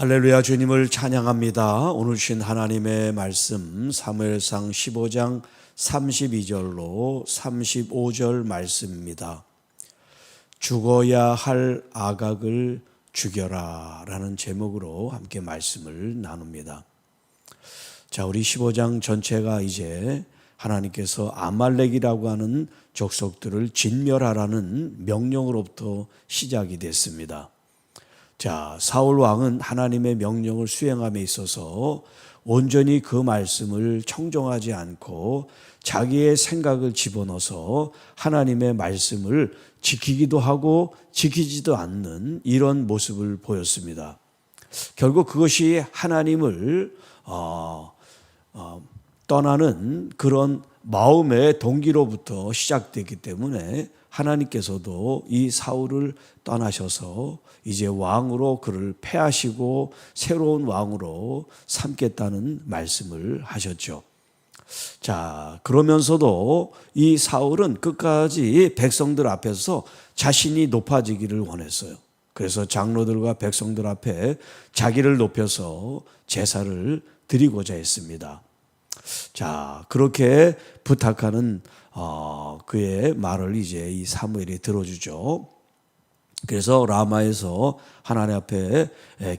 할렐루야, 주님을 찬양합니다. 오늘 주신 하나님의 말씀 사무엘상 15장 32절로 35절 말씀입니다. 죽어야 할 아각을 죽여라 라는 제목으로 함께 말씀을 나눕니다. 자, 우리 15장 전체가 이제 하나님께서 아말렉이라고 하는 족속들을 진멸하라는 명령으로부터 시작이 됐습니다. 자, 사울 왕은 하나님의 명령을 수행함에 있어서 온전히 그 말씀을 청정하지 않고 자기의 생각을 집어넣어서 하나님의 말씀을 지키기도 하고 지키지도 않는 이런 모습을 보였습니다. 결국 그것이 하나님을 떠나는 그런 마음의 동기로부터 시작됐기 때문에 하나님께서도 이 사울을 떠나셔서 이제 왕으로 그를 폐하시고 새로운 왕으로 삼겠다는 말씀을 하셨죠. 자, 그러면서도 이 사울은 끝까지 백성들 앞에서 자신이 높아지기를 원했어요. 그래서 장로들과 백성들 앞에 자기를 높여서 제사를 드리고자 했습니다. 자, 그렇게 부탁하는 그의 말을 이제 이 사무엘이 들어주죠. 그래서 라마에서 하나님 앞에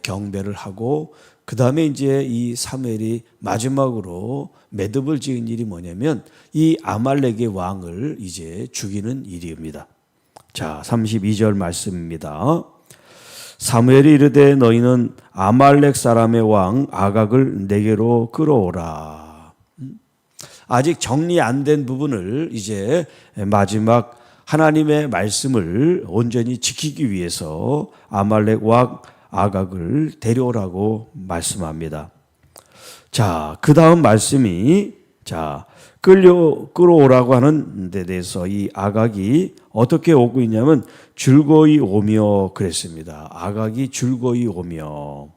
경배를 하고 그 다음에 이제 이 사무엘이 마지막으로 매듭을 지은 일이 뭐냐면 이 아말렉의 왕을 이제 죽이는 일입니다. 자, 32절 말씀입니다. 사무엘이 이르되 너희는 아말렉 사람의 왕 아각을 내게로 끌어오라. 아직 정리 안 된 부분을 이제 마지막 하나님의 말씀을 온전히 지키기 위해서 아말렉 왕 아각을 데려오라고 말씀합니다. 자, 그 다음 말씀이 끌어오라고 하는 데 대해서 이 아각이 어떻게 오고 있냐면 즐거이 오며 그랬습니다. 아각이 즐거이 오며.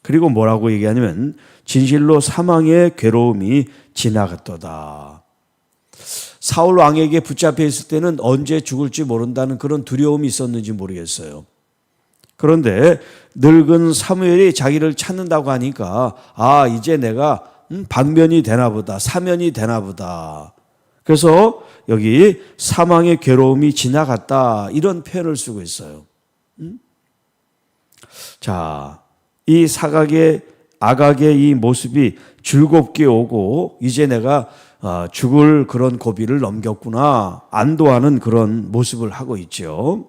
그리고 뭐라고 얘기하냐면 진실로 사망의 괴로움이 지나갔도다. 사울 왕에게 붙잡혀 있을 때는 언제 죽을지 모른다는 그런 두려움이 있었는지 모르겠어요. 그런데 늙은 사무엘이 자기를 찾는다고 하니까 이제 내가 방면이 되나 보다, 사면이 되나 보다. 그래서 여기 사망의 괴로움이 지나갔다 이런 표현을 쓰고 있어요. 자, 이 아각의 이 모습이 즐겁게 오고 이제 내가 죽을 그런 고비를 넘겼구나 안도하는 그런 모습을 하고 있죠.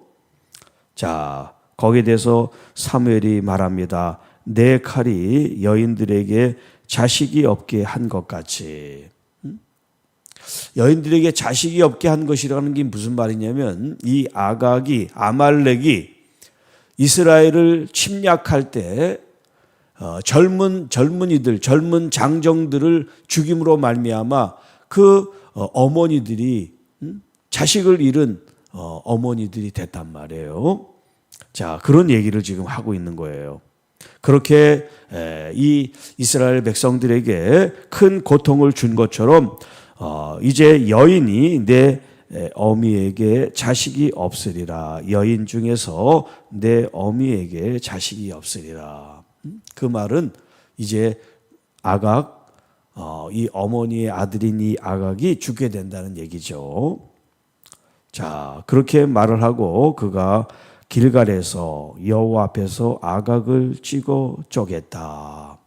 자, 거기에 대해서 사무엘이 말합니다. 내 칼이 여인들에게 자식이 없게 한 것 같이. 여인들에게 자식이 없게 한 것이라는 게 무슨 말이냐면 이 아말렉이 이스라엘을 침략할 때 젊은이들, 젊은 장정들을 죽임으로 말미암아 그 어머니들이 자식을 잃은 어머니들이 됐단 말이에요. 자, 그런 얘기를 지금 하고 있는 거예요. 그렇게 이 이스라엘 백성들에게 큰 고통을 준 것처럼 이제 여인이 내 어미에게 자식이 없으리라. 여인 중에서 내 어미에게 자식이 없으리라. 그 말은 이제 아각, 이 어머니의 아들인 이 아각이 죽게 된다는 얘기죠. 자, 그렇게 말을 하고 그가 길갈에서 여호와 앞에서 아각을 찍어 쪼갰다.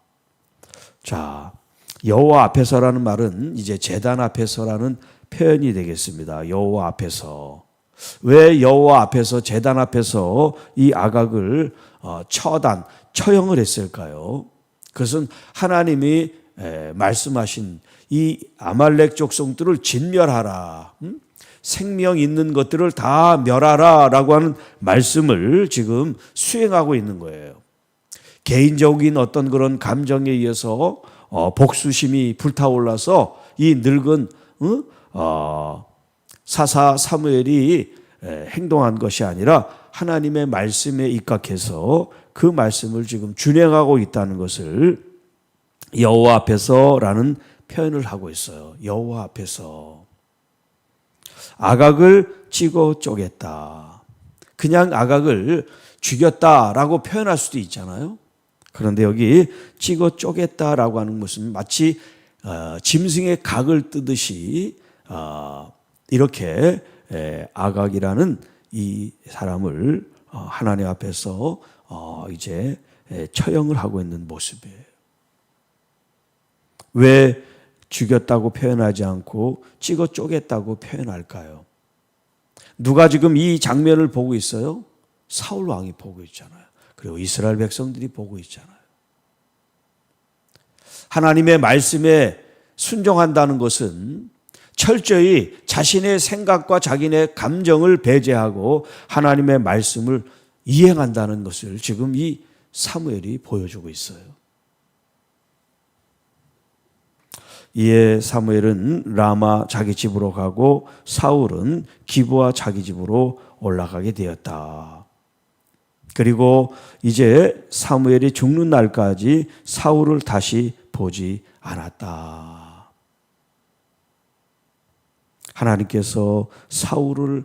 자, 여호와 앞에서라는 말은 이제 제단 앞에서라는 표현이 되겠습니다. 여호와 앞에서. 왜 여호와 앞에서 제단 앞에서 이 아각을 처형을 했을까요? 그것은 하나님이 말씀하신 이 아말렉 족속들을 진멸하라. 생명 있는 것들을 다 멸하라 라고 하는 말씀을 지금 수행하고 있는 거예요. 개인적인 어떤 그런 감정에 의해서 복수심이 불타올라서 이 늙은 사사 사무엘이 행동한 것이 아니라 하나님의 말씀에 입각해서 그 말씀을 지금 준행하고 있다는 것을 여호와 앞에서라는 표현을 하고 있어요. 여호와 앞에서. 아각을 찍어 쪼갰다. 그냥 아각을 죽였다라고 표현할 수도 있잖아요. 그런데 여기 찍어 쪼갰다라고 하는 것은 마치 짐승의 각을 뜨듯이 이렇게 아각이라는 이 사람을 하나님 앞에서 이제 처형을 하고 있는 모습이에요. 왜 죽였다고 표현하지 않고 찍어 쪼갰다고 표현할까요? 누가 지금 이 장면을 보고 있어요? 사울 왕이 보고 있잖아요. 그리고 이스라엘 백성들이 보고 있잖아요. 하나님의 말씀에 순종한다는 것은 철저히 자신의 생각과 자기네 감정을 배제하고 하나님의 말씀을 이행한다는 것을 지금 이 사무엘이 보여주고 있어요. 이에 사무엘은 라마 자기 집으로 가고 사울은 기브아 자기 집으로 올라가게 되었다. 그리고 이제 사무엘이 죽는 날까지 사울을 다시 보지 않았다. 하나님께서 사울을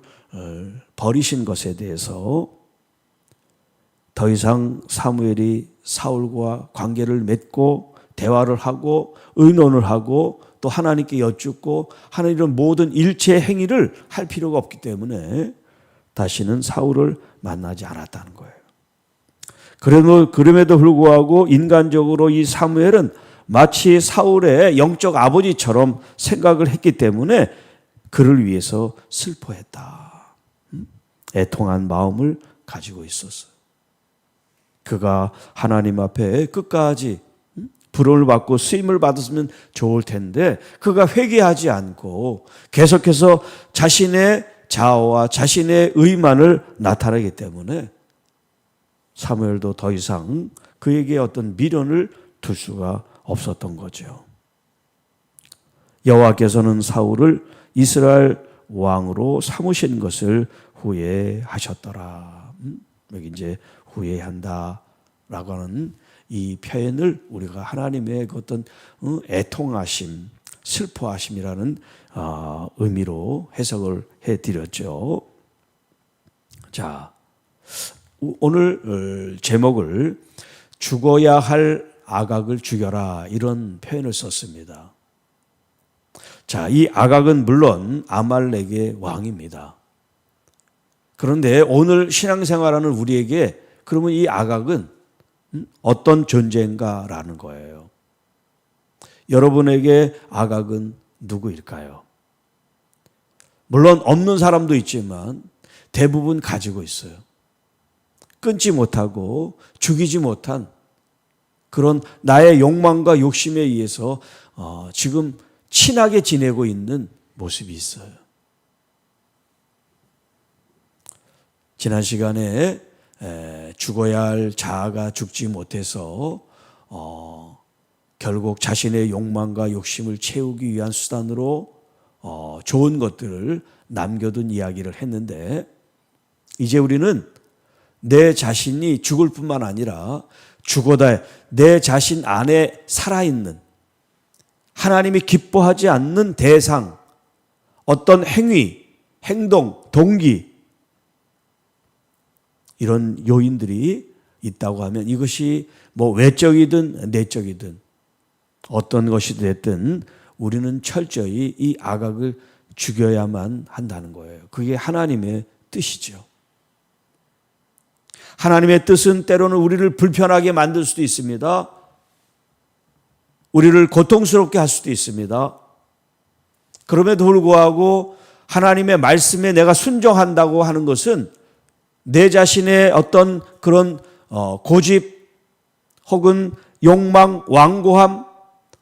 버리신 것에 대해서 더 이상 사무엘이 사울과 관계를 맺고 대화를 하고 의논을 하고 또 하나님께 여쭙고 하는 이런 모든 일체 행위를 할 필요가 없기 때문에 다시는 사울을 만나지 않았다는 거예요. 그럼에도 불구하고 인간적으로 이 사무엘은 마치 사울의 영적 아버지처럼 생각을 했기 때문에 그를 위해서 슬퍼했다. 애통한 마음을 가지고 있었어요. 그가 하나님 앞에 끝까지 부름을 받고 쓰임을 받았으면 좋을 텐데 그가 회개하지 않고 계속해서 자신의 자아와 자신의 의만을 나타내기 때문에 사무엘도 더 이상 그에게 어떤 미련을 둘 수가 없었던 거죠. 여호와께서는 사울을 이스라엘 왕으로 삼으신 것을 후회하셨더라. 여기 이제 후회한다라고 하는 이 표현을 우리가 하나님의 그 어떤 애통하심, 슬퍼하심이라는 의미로 해석을 해드렸죠. 자, 오늘 제목을 죽어야 할 아각을 죽여라 이런 표현을 썼습니다. 자, 이 아각은 물론 아말렉의 왕입니다. 그런데 오늘 신앙생활하는 우리에게 그러면 이 아각은 어떤 존재인가라는 거예요. 여러분에게 아각은 누구일까요? 물론 없는 사람도 있지만 대부분 가지고 있어요. 끊지 못하고 죽이지 못한 그런 나의 욕망과 욕심에 의해서 지금 친하게 지내고 있는 모습이 있어요. 지난 시간에 죽어야 할 자아가 죽지 못해서 결국 자신의 욕망과 욕심을 채우기 위한 수단으로 좋은 것들을 남겨둔 이야기를 했는데 이제 우리는 내 자신이 죽을 뿐만 아니라 죽어다 내 자신 안에 살아있는 하나님이 기뻐하지 않는 대상, 어떤 행위, 행동, 동기 이런 요인들이 있다고 하면 이것이 뭐 외적이든 내적이든 어떤 것이 됐든 우리는 철저히 이 아각을 죽여야만 한다는 거예요. 그게 하나님의 뜻이죠. 하나님의 뜻은 때로는 우리를 불편하게 만들 수도 있습니다. 우리를 고통스럽게 할 수도 있습니다. 그럼에도 불구하고 하나님의 말씀에 내가 순종한다고 하는 것은 내 자신의 어떤 그런 고집 혹은 욕망, 완고함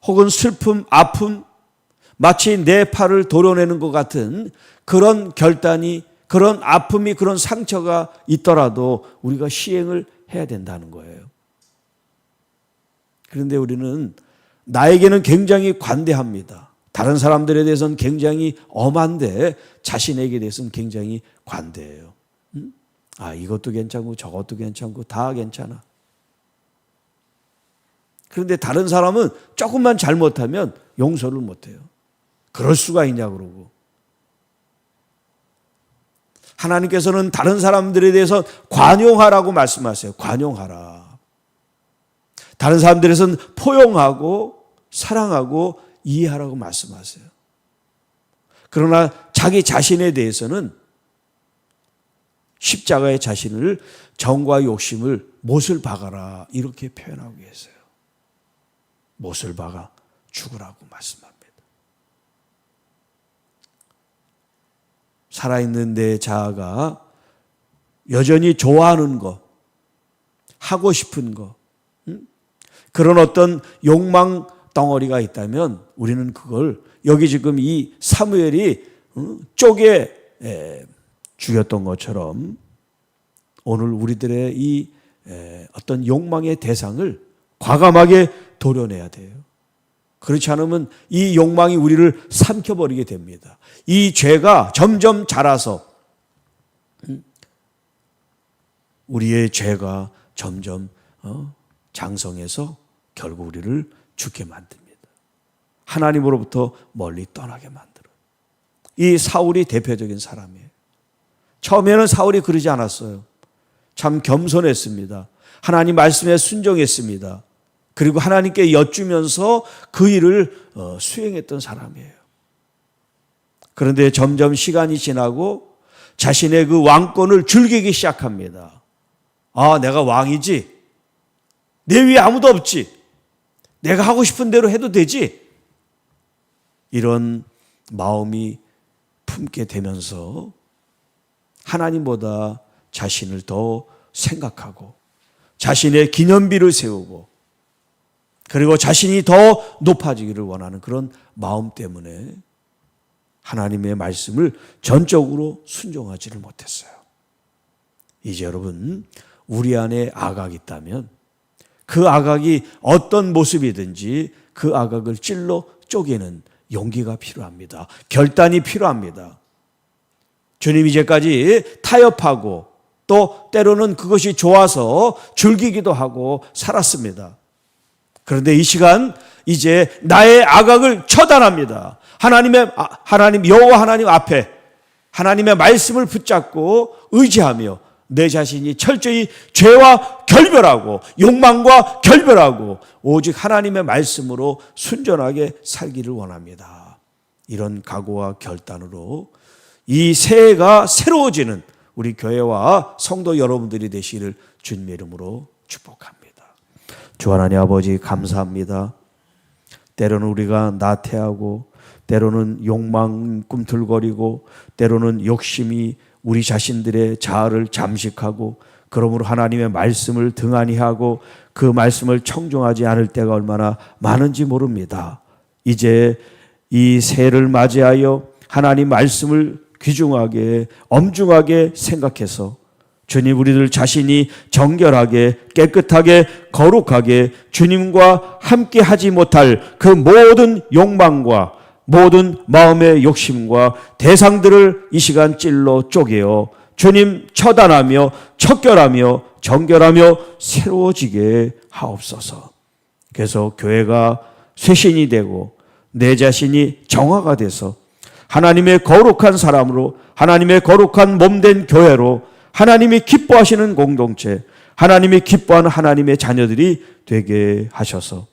혹은 슬픔, 아픔 마치 내 팔을 도려내는 것 같은 그런 결단이 그런 아픔이 그런 상처가 있더라도 우리가 시행을 해야 된다는 거예요. 그런데 우리는 나에게는 굉장히 관대합니다. 다른 사람들에 대해서는 굉장히 엄한데 자신에게 대해서는 굉장히 관대해요. 이것도 괜찮고 저것도 괜찮고 다 괜찮아. 그런데 다른 사람은 조금만 잘못하면 용서를 못해요. 그럴 수가 있냐 그러고. 하나님께서는 다른 사람들에 대해서 관용하라고 말씀하세요. 관용하라. 다른 사람들에서는 포용하고 사랑하고 이해하라고 말씀하세요. 그러나 자기 자신에 대해서는 십자가의 자신을 정과 욕심을 못을 박아라 이렇게 표현하고 계세요. 못을 박아 죽으라고 말씀합니다. 살아있는 내 자아가 여전히 좋아하는 것, 하고 싶은 것, 그런 어떤 욕망 덩어리가 있다면 우리는 그걸 여기 지금 이 사무엘이 쪼개 죽였던 것처럼 오늘 우리들의 이 어떤 욕망의 대상을 과감하게 도려내야 돼요. 그렇지 않으면 이 욕망이 우리를 삼켜버리게 됩니다. 이 죄가 점점 자라서 우리의 죄가 점점 장성해서 결국 우리를 죽게 만듭니다. 하나님으로부터 멀리 떠나게 만들어요. 이 사울이 대표적인 사람이에요. 처음에는 사울이 그러지 않았어요. 참 겸손했습니다. 하나님 말씀에 순종했습니다. 그리고 하나님께 여쭈면서 그 일을 수행했던 사람이에요. 그런데 점점 시간이 지나고 자신의 그 왕권을 즐기기 시작합니다. 아, 내가 왕이지. 내 위에 아무도 없지. 내가 하고 싶은 대로 해도 되지. 이런 마음이 품게 되면서 하나님보다 자신을 더 생각하고 자신의 기념비를 세우고 그리고 자신이 더 높아지기를 원하는 그런 마음 때문에 하나님의 말씀을 전적으로 순종하지를 못했어요. 이제 여러분, 우리 안에 악악이 있다면 그 악악이 어떤 모습이든지 그 악악을 찔러 쪼개는 용기가 필요합니다. 결단이 필요합니다. 주님 이제까지 타협하고 또 때로는 그것이 좋아서 즐기기도 하고 살았습니다. 그런데 이 시간 이제 나의 악악을 처단합니다. 하나님 여호와 하나님 앞에 하나님의 말씀을 붙잡고 의지하며 내 자신이 철저히 죄와 결별하고 욕망과 결별하고 오직 하나님의 말씀으로 순전하게 살기를 원합니다. 이런 각오와 결단으로 이 새해가 새로워지는 우리 교회와 성도 여러분들이 되시기를 주님의 이름으로 축복합니다. 주 하나님 아버지 감사합니다. 때로는 우리가 나태하고 때로는 욕망 꿈틀거리고 때로는 욕심이 우리 자신들의 자아를 잠식하고 그러므로 하나님의 말씀을 등한히 하고 그 말씀을 청종하지 않을 때가 얼마나 많은지 모릅니다. 이제 이 새해를 맞이하여 하나님 말씀을 귀중하게 엄중하게 생각해서 주님 우리들 자신이 정결하게 깨끗하게 거룩하게 주님과 함께 하지 못할 그 모든 욕망과 모든 마음의 욕심과 대상들을 이 시간 찔러 쪼개어 주님 처단하며 척결하며 정결하며 새로워지게 하옵소서. 그래서 교회가 쇄신이 되고 내 자신이 정화가 돼서 하나님의 거룩한 사람으로 하나님의 거룩한 몸된 교회로 하나님이 기뻐하시는 공동체 하나님이 기뻐하는 하나님의 자녀들이 되게 하셔서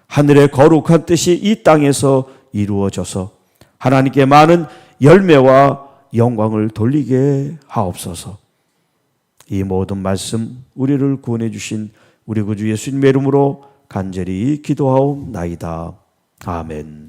하늘의 거룩한 뜻이 이 땅에서 이루어져서 하나님께 많은 열매와 영광을 돌리게 하옵소서. 이 모든 말씀 우리를 구원해 주신 우리 구주 예수님의 이름으로 간절히 기도하옵나이다. 아멘.